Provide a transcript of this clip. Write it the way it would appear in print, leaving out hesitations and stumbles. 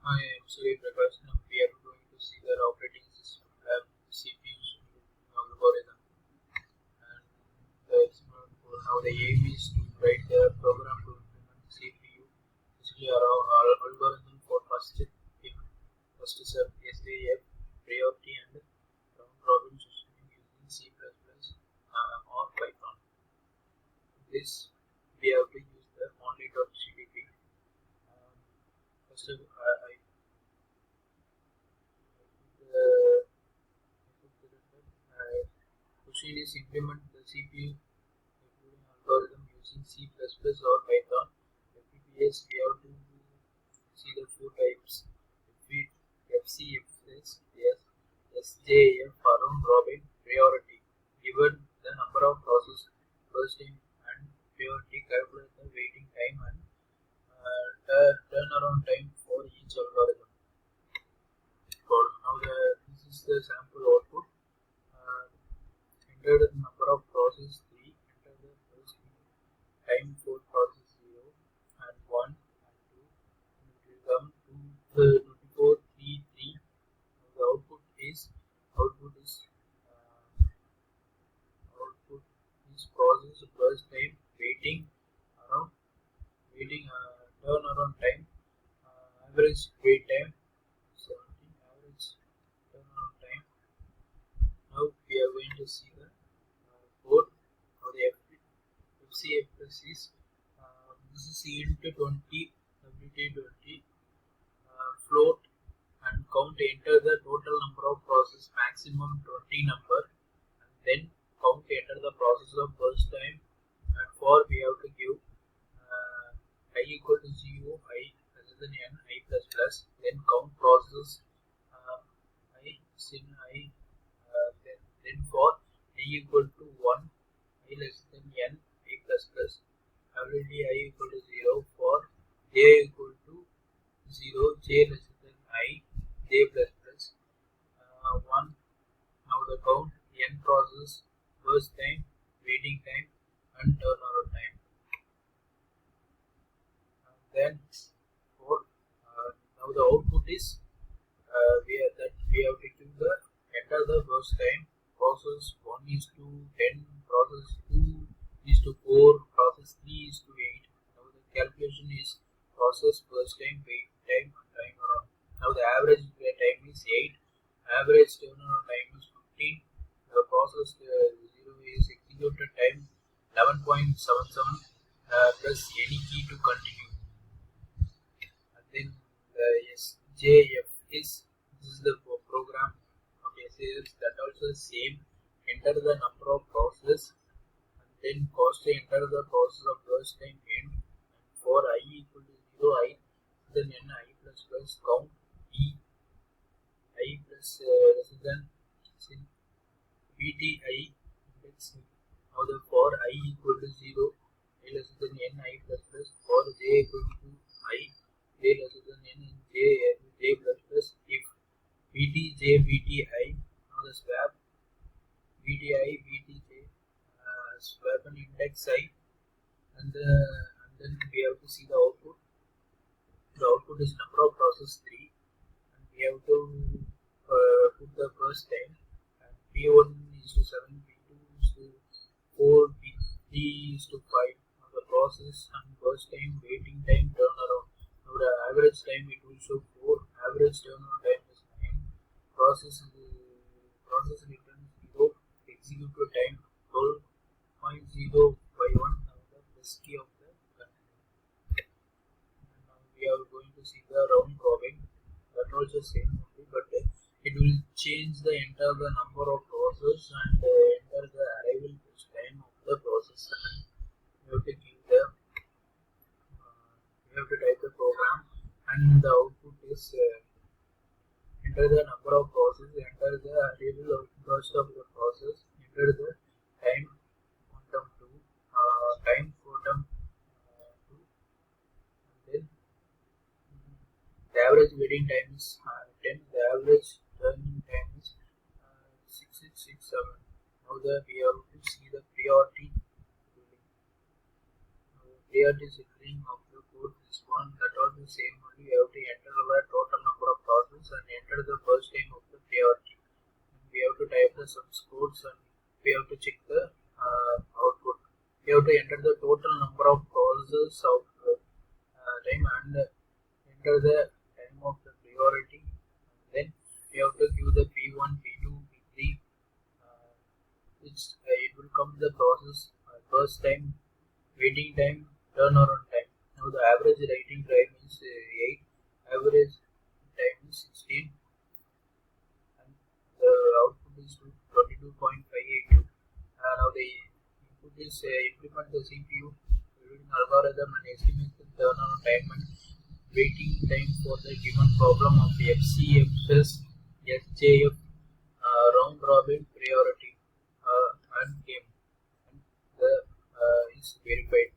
I am Surya Prakash. Now we are going to see the operating system have CPUs algorithm and for now the aim is to write the program to implement CPU. Basically, our algorithm for first step, first step SAF priority and round robin system using or Python. This we have to use the only.cdp. First, I the Question is implement the CPU including algorithm using C++ or Python. FPPS we have to see the four types: FCFS, yes, SJF, round robin, priority. Given the number of processes first time and priority, calculate the waiting time and turnaround time for each algorithm. For now, this is the sample output. Uh, Enter the number of processes 3, enter the first time for process 0 and 1 and 2, and it will come to the 24, 3, 3. The uh, output is process first time waiting around waiting turnaround time, average wait time 17, average turnaround time. Now we are going to see the code of the FCFS is this is int 20 WT20 float and count, enter the total number of process maximum 20 number and then count, enter the process of first time, and for we have to give I equal to 0, I rather than n, I plus plus, then count process I sin I, then for I equal to 1, I less than n, I plus plus, already I equal to 0, for j equal to 0, j less than I, j plus plus, 1. Now the count n process first time, waiting time and turnaround time. Then for now the output is we have to give the enter the first time process 1 is to 10, process 2 is to 4, process 3 is to 8. Now the calculation is process first time, wait time and time around. Now the average time is 8, average turnaround time is 15. The process 0 is executed time 11.77 plus any key to continue. And then SJF is this is the program of SAS that also the same. Enter the number of process and then cost enter the process of first time end, and for I equal to 0 I then n I plus plus count e I plus less than VTI index. Now the for I equal to 0 I less than n I plus plus, for j equal to I j less than n and j plus plus if VTI. Now the swap VTI VTJ swap and index I, and then we have to see the output. The output is number of process 3 and we have to put the first time, and P1 is to 7, P2 is to 4, P3 is to 5. Now the process and first time, waiting time, turnaround. Now the average time it will show 4, average turnaround time is 9, process return 0, execute time 12.0 by 1. Now the press key of the continue. And now we are going to see the round robin. That also same only, but it will change the enter the number of process and enter the arrival time of the process, and you have to give the you have to type the program, and the output is enter the number of process, enter the arrival of first of the process, enter the time quantum 2, time quantum 2, and then the average waiting time is 10, the average turning time is 6667. Now we have to see the priority ruling. Priority scheduling of the code is one that are the same only. We have to enter our total enter the time of the priority, and then we have to give the P1, P2, P3. It will come the process first time, waiting time, turnaround time. Now the average writing time is 8, average time is 16, and the output is 22.582. Now the input is implement the CPU using algorithm and estimate the turnaround time and waiting time for the given problem of the FCFS, SJF, round robin priority, and game, and the is verified.